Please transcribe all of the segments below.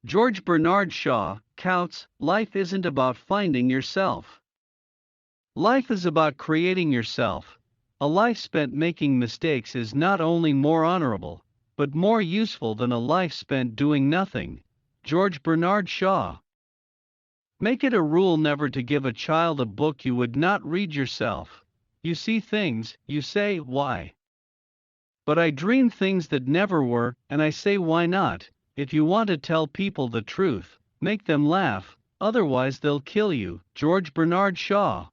George Bernard Shaw, Qoutes, life isn't about finding yourself. Life is about creating yourself. A life spent making mistakes is not only more honorable, but more useful than a life spent doing nothing. George Bernard Shaw. Make it a rule never to give a child a book you would not read yourself. You see things, you say, why? But I dream things that never were, and I say, why not? If you want to tell people the truth, make them laugh, otherwise they'll kill you. George Bernard Shaw.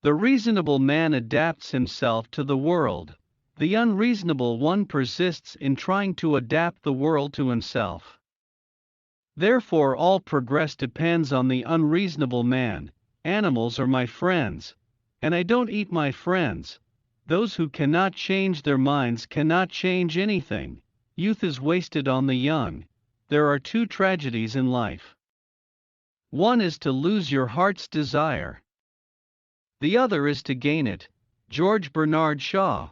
The reasonable man adapts himself to the world. The unreasonable one persists in trying to adapt the world to himself. Therefore all progress depends on the unreasonable man. Animals are my friends, and I don't eat my friends. Those who cannot change their minds cannot change anything. Youth is wasted on the young. There are two tragedies in life. One is to lose your heart's desire. The other is to gain it. George Bernard Shaw.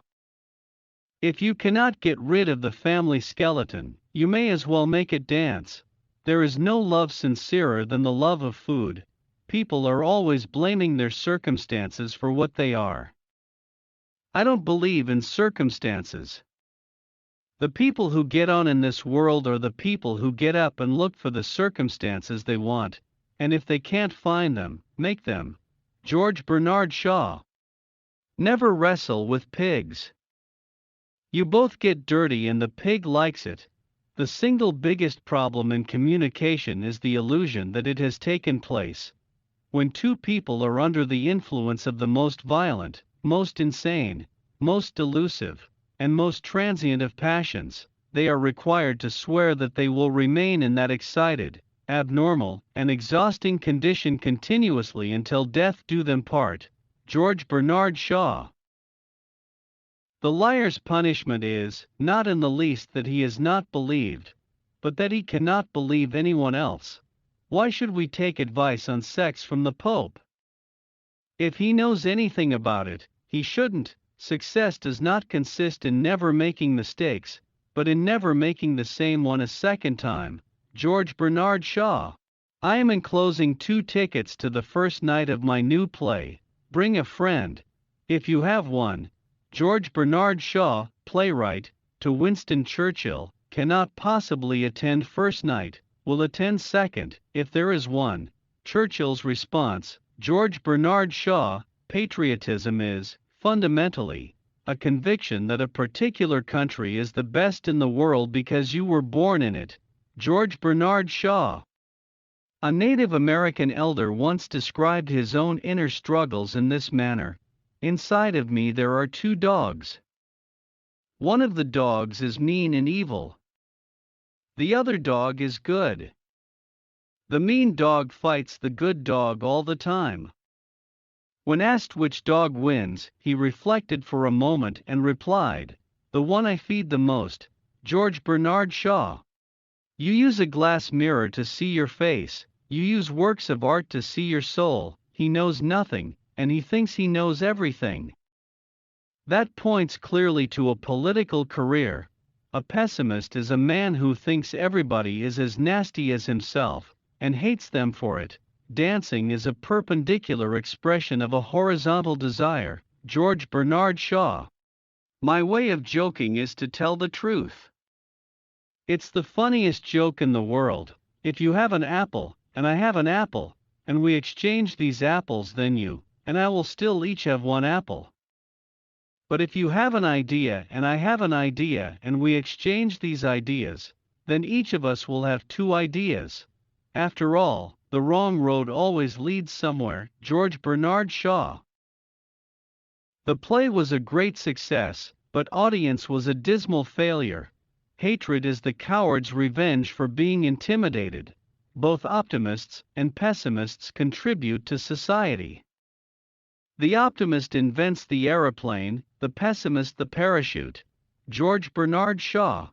If you cannot get rid of the family skeleton, you may as well make it dance. There is no love sincerer than the love of food. People are always blaming their circumstances for what they are. I don't believe in circumstances. The people who get on in this world are the people who get up and look for the circumstances they want, and if they can't find them, make them. George Bernard Shaw. Never wrestle with pigs. You both get dirty and the pig likes it. The single biggest problem in communication is the illusion that it has taken place. When two people are under the influence of the most violent, most insane, most delusive, and most transient of passions, they are required to swear that they will remain in that excited, abnormal, and exhausting condition continuously until death do them part. George Bernard Shaw. The liar's punishment is, not in the least that he is not believed, but that he cannot believe anyone else. Why should we take advice on sex from the Pope? If he knows anything about it, he shouldn't. Success does not consist in never making mistakes, but in never making the same one a second time. George Bernard Shaw. I am enclosing 2 tickets to the first night of my new play. Bring a friend, if you have one. George Bernard Shaw, playwright, to Winston Churchill, cannot possibly attend first night, will attend second, if there is one. Churchill's response. George Bernard Shaw. Patriotism is, fundamentally, a conviction that a particular country is the best in the world because you were born in it. George Bernard Shaw. A Native American elder once described his own inner struggles in this manner. Inside of me there are 2 dogs. One of the dogs is mean and evil. The other dog is good. The mean dog fights the good dog all the time. When asked which dog wins, he reflected for a moment and replied, "The one I feed the most." George Bernard Shaw. You use a glass mirror to see your face, you use works of art to see your soul. He knows nothing, and he thinks he knows everything. That points clearly to a political career. A pessimist is a man who thinks everybody is as nasty as himself, and hates them for it. Dancing is a perpendicular expression of a horizontal desire. George Bernard Shaw. My way of joking is to tell the truth. It's the funniest joke in the world. If you have an apple, and I have an apple, and we exchange these apples, then you and I will still each have 1 apple. But if you have an idea and I have an idea and we exchange these ideas, then each of us will have 2 ideas. After all, the wrong road always leads somewhere. George Bernard Shaw. The play was a great success, but audience was a dismal failure. Hatred is the coward's revenge for being intimidated. Both optimists and pessimists contribute to society. The optimist invents the aeroplane, the pessimist the parachute. George Bernard Shaw.